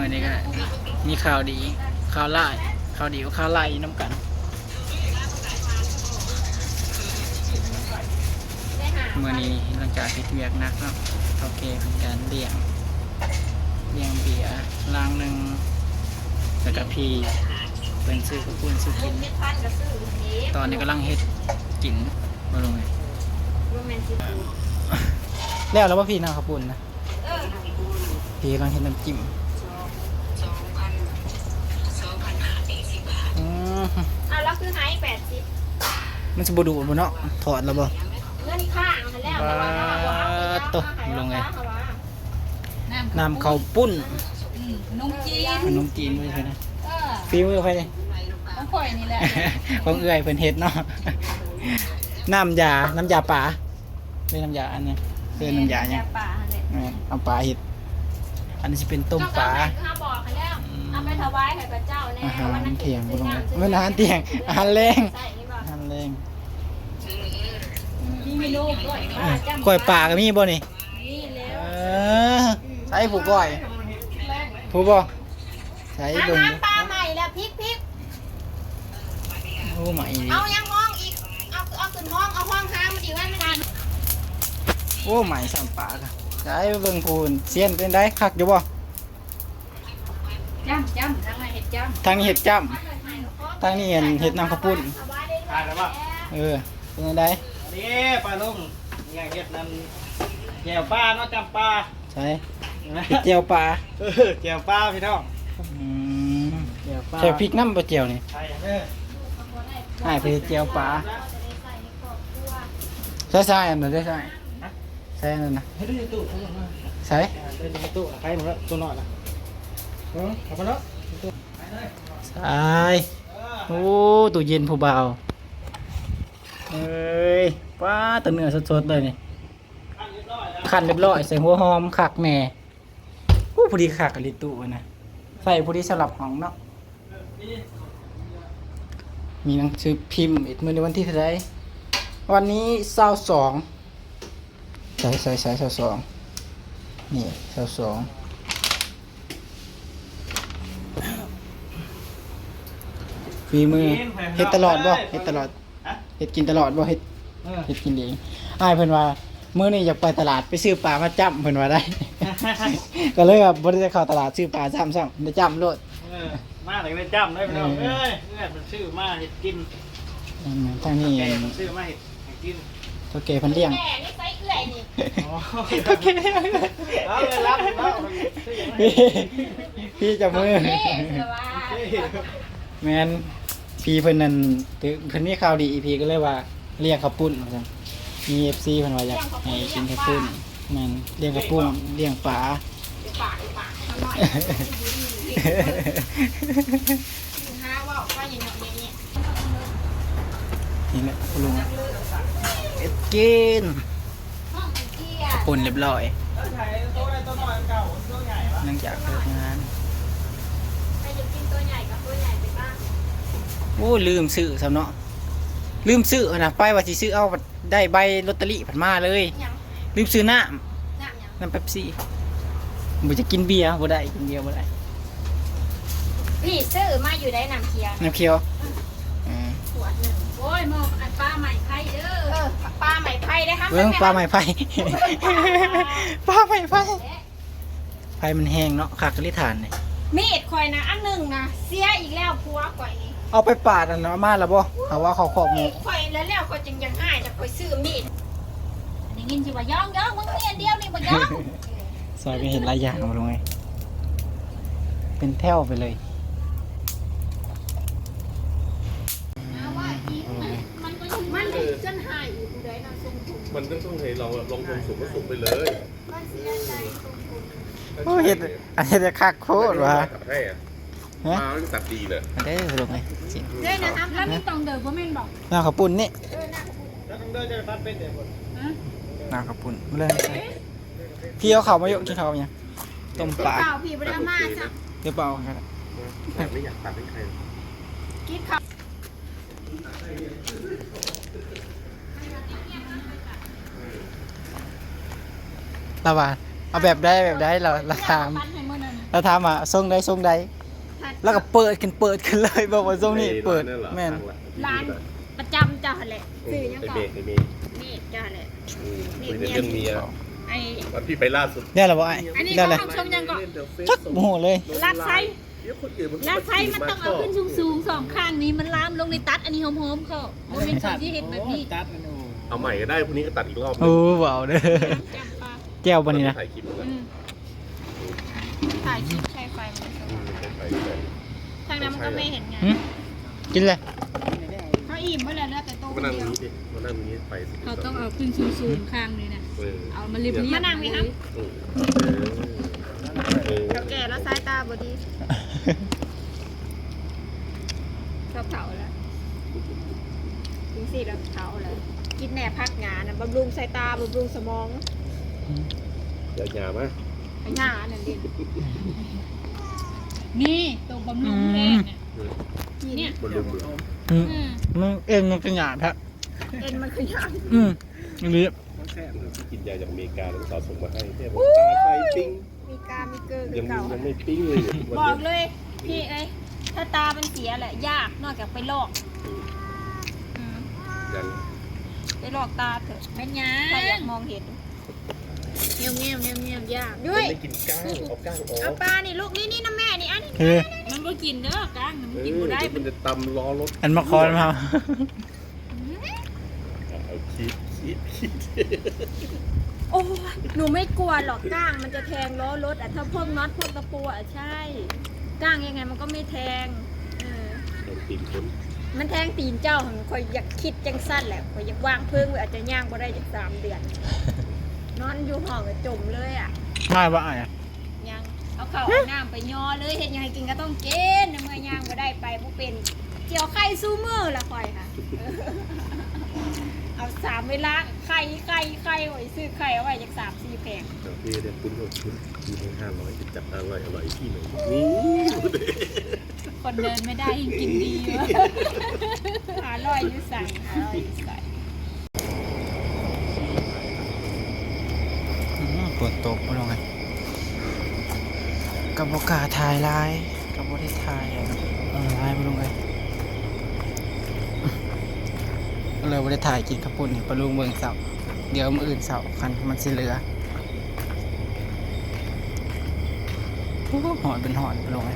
มื่อนี้ก็มีข่าวดีข่าวไล่ข่าวดีกับข่าวไล่น้ำกันเมื่อนี้หลังจากที่เวียกนักเนาะโอเคเป็นการเลี้ยงเบียร์ลังหนึ่งแล้วก็พี่เป็นซื้อกับปุ้นซื้อกินตอนนี้กำลังเฮ็ดกินมาลงเลยแล้วว่าพี่น้าขับปุ้นนะพี่กำลังเฮ็ดน้ำจิ้มแล้วคือหาย80มันจะบูดูบ่เนาะถอดแล้วบ่เงินข้างแล้วตกลงไงน้ำข้าวปุ้นนุ่มจีนขนมจีนด้วยใช่ไหมฝีมือใครเนี่ยของข่อยนี่แหละของเอื้อยเพิ่นเฮ็ดเนาะน้ำยาป่าเป็นน้ำยาอันนี้คือน้ำยาเนี่ยน้ำปลาเฮ็ดอันนี้จะเป็นต้มปลาเอาไปถวายให้พระเจ้าแน่อาหารเที่ยงบ่ลงเลยมื้ออาหารเที่ยงอาหารแรงมีเมนูก้อยปลาก็มีบ่นี่นี่แล้วใส่ผู้ก้อยผู้บ่ใส่เบิ่ง น้ำปลาใหม่แล้วพริกโอ้ใหม่ดิเอายังห้องอีกเอาขึ้นห้องเอาห้องค้างมาดีไว้ไม่ทันโอ้ใหม่สามปลาค่ะใส่เบิ่งพูนเสียนเป็นได้คักอยู่บ่จ้ำทางไหนเห็ดจ้ำทางนี้เห็ดจ้ำทางนี้เห็ดน้ำข้าวปุ้นทานแล้วป่ะเป็นไงได้นี่ปลาลุงอย่างเห็ดนั่นแจ่วปลาเนาะจำปลาใช่เห็ดเจียวปลาแจ่วปลาพี่น้องเจียวปลาใส่พริกน้ำปลาเจียวนี่ใช่ให้ไปเจียวปลาใส่อันนั้นได้ใส่อันนั้นนะให้ดูในตู้ใส่ดูในตู้ใครหมดแล้วตัวหน่อยนะเอาไปแล้วใส่โอ้ตู้เย็นผู้เบาเอ้ยป้าตัวเนื้อสดๆเลยนี่ขั้นเรียบร้อยใส่หัวหอมขักแหน่พอดีขักกับลิตู้นะใส่พอดีสำหรับของเนาะมีหนังสือพิมพ์อีกมื้อในวันที่เท่าไหร่วันนี้22ใส่22นี่22ฝีมือเฮ็ดตลอดบ่เฮ็ดตลอดเฮ็ดกินตลอดบ่เฮ็ดกินเองอ้ายเพิ่นว่ามื้อนี้อยากไปตลาดไปซื้อปลามาจ้ำเพิ่นว่าได้ ก็เลยแบบบ่ได้เข้าตลาดซื้อปลาจ้ำซ้ำได้จ้ำโลดมาถึงได้จ้ำได้พี่น้องเอ้ยมันชื่อมาเฮ็ดกินทางนี้ชื่อมาเฮ็ดกินโอเคเพิ่นเลี้ยงแม่นี่ใส่เอื้อยนี่โอเคเอาเลยรับพี่จับมือแม่นพี่เพิ่นนั่นเพิ่นมีข่าวดีพี่ก็เลยว่าเลี้ยงข้าวปุ้นว่าซั่นมี FC เพิ่นว่าอยากให้กินข้าวปุ้นนั่นเลี้ยงข้าวปุ้นเลี้ยงปลานี่แหละคุณลุงเอ็ดกินปุ่นเรียบร้อยหลังจากเลิกงานโอ้ลืมซื้อสำเนาะลืมซื้อนะไปว่าสิซื้อเอาได้ใบลอตเตอรี่ผัดมาเลยลืมซื้อน้ำเป๊ปซี่บ่จะกินเบียร์บ่ได้กินเบียร์บ่ได้พี่ซื้อมาอยู่ได้น้ำเคียวขวดหนึ่งโอ้ยมองอันปลาใหม่ไผ่เด้อปลาใหม่ไผ่ได้ครับปลาใหม่ไผ่ปลาใหม่ไผ่ไผ่มันแห้งเนาะขากกะลิฐานนี่มีดข่อยนะอันหนึ่งนะเสียอีกแล้วพัวข่อยนี่เอาไปปาดอันเนาะมาแล้วบ่เขาว่าเขาขอบหมูข่อยแล้วข่อยจึงยังง่ายจะข่อยซื้อมีดนี่กินสิว่าย่องมึงมีอันเดียวนี่บ่ย่องซอยก็เห็นหลายอย่างมาลงไงเป็นแถวไปเลยมันจนหายอยู่ได้นะทรงมันต้องให้เราลงทุนสูงก็สูงไปเลยมันเสียใจโอ้เห็ดอันนี้จะคักโคตรว่ะให้อ่ะมาแล้วตัดดีเลยได้ลงไงเด้นะครับแล้วมีตองเดิมว่าแม่นบอกน้ำข้าวปุ้นนี่แล้วต้องเดินจะฟัดเป็นเดี๋ยวหมดน้ำข้าวปุ้นมาเลยพี่เอาข้าวมาโยกกินข้าวยังต้มปลาพี่บริมาจ้ะเดี๋ยวเปล่าครับไม่อยากตัดให้ใครกินข้าวเราว่าเอาแบบได้เราราคา แล้วถามว่าทรงใดทรงใดแล้วก็เปิดขึ้นเลยบอกว่าทรงนี้เปิดแม่น ร้านประจำเจ้าแหละซื้อยังก่อน ไอ้เมย์ นี่เจ้าแหละ คุยแต่เรื่องเมีย ไอ้ วันพี่ไปล่าสุด ได้แล้วบ่ไอ้ อันนี้ ได้ ก็ เลย ทำชมยังก่อน จักโมโหเลย ลากไซ เดี๋ยวคนอื่นมัน ลากไซมันต้องเอาขึ้นสูงๆสองข้างนี้มันล้ามลงในตัดอันนี้หอมๆเขาโมเมนต์ที่เห็นแบบนี้ ตัดมันโอ้ เอาใหม่ก็ได้พรุ่งนี้ก็ตัดอีกรอบ โอ้ว้าวเด้อ จำปา แก้วบันนี้นะ ถ่ายคลิปมันนะ ถ่ายคลิปใช้ไฟมันสว่าง ใช้ไฟ ทางนั้นมันก็ไม่เห็นไง หึกินเลย เขาอิ่มเมื่อไหร่แล้วแต่โต๊ะ มานั่ง เดียว นี้ดิมานั่งนี้ไฟ เขาต้องเอาขึ้นสูงๆข้างนี้นะ เออ เอามาเรียบๆมานั่งไหมครับ เราแก่แล้วสายตาบดีชอบเผาแล้วถึงสี่แล้วเผาแล้วกินแหน่พักงานนะบำรุงสายตาบำรุงสมอง เดี๋ยวหยามา ไอ้หน้านั่นดินี่ตัวบำรุงเองเนี่ย บนลืมมือ อืมมันเอ็นมันเป็นหยาบครับ เอ็นมันขยัน อันนี้ ที่กินยาจากอเมริกาแล้วสาวส่งมาให้แค่บอกตาไฟปิ้ง มีกามีเกลือ ยัง เก่า ไม่ปิ้งเลย บอกเลยพี่เอ้ยถ้าตามันเสียแหละยากนอกจากไปลอก ยัง ไปลอกตาเถอะเป็นยังถ้าอยากมองเห็นเงียบยากด้วย ไม่กินก้างเอาก้างออ เอา ก ปลานี่ลูกนี่นะแม่นี่อันนี้ คือ มันก็กินเด้อกลางมันกินบ่ได้ มันจะตำล้อรถ อันมาคอนมา เอาคิด โอ้ยหนูไม่กลัวหรอกก้างมันจะแทงล้อรถอ่ะถ้าพวกน็อตพวกตะปูอ่ะใช่ก้างยังไงมันก็ไม่แทงโดนตีนคน มันแทงตีนเจ้าของคอยอยากคิดจังสั้นแหละคอยอยากวางเพิ่งไว้อาจจะย่างบ่ได้จาก3 เดือนนอนอยู่ห้องก็จมเลยอ่ะ ง่ายว่าไอ้ ยังเอาข้าวเอาน้ำไปย่อเลยเห็นยังไงกินก็ต้องกินเมื่อย่างบ่ได้ไปบ่เป็นเกี่ยวไข่สู้มือละคอยค่ะ เอา3 เวลาไข่ไว้ซื้อไข่เอาไว้จาก3-4 แผง พี่เรียกคุณว่าคุณมีให้500จะจับอร่อยที่ไหนนี่ คนเดินไม่ได้ยิ่งกินดีวะหาลอยอยู่ใส่หาลอยอยู่ใส่ ปวดตกมาลงไงกับโอกาสถ่ายลายกับโบได้ถ่ายลายมาลงไงเลยโบได้ถ่ายกินข้าวปุ้นนี่ปลาลุงเมืองเสาเดี๋ยวมื้ออื่นเสาคันมันสิเหลือหอนเป็นหอนไปลงไง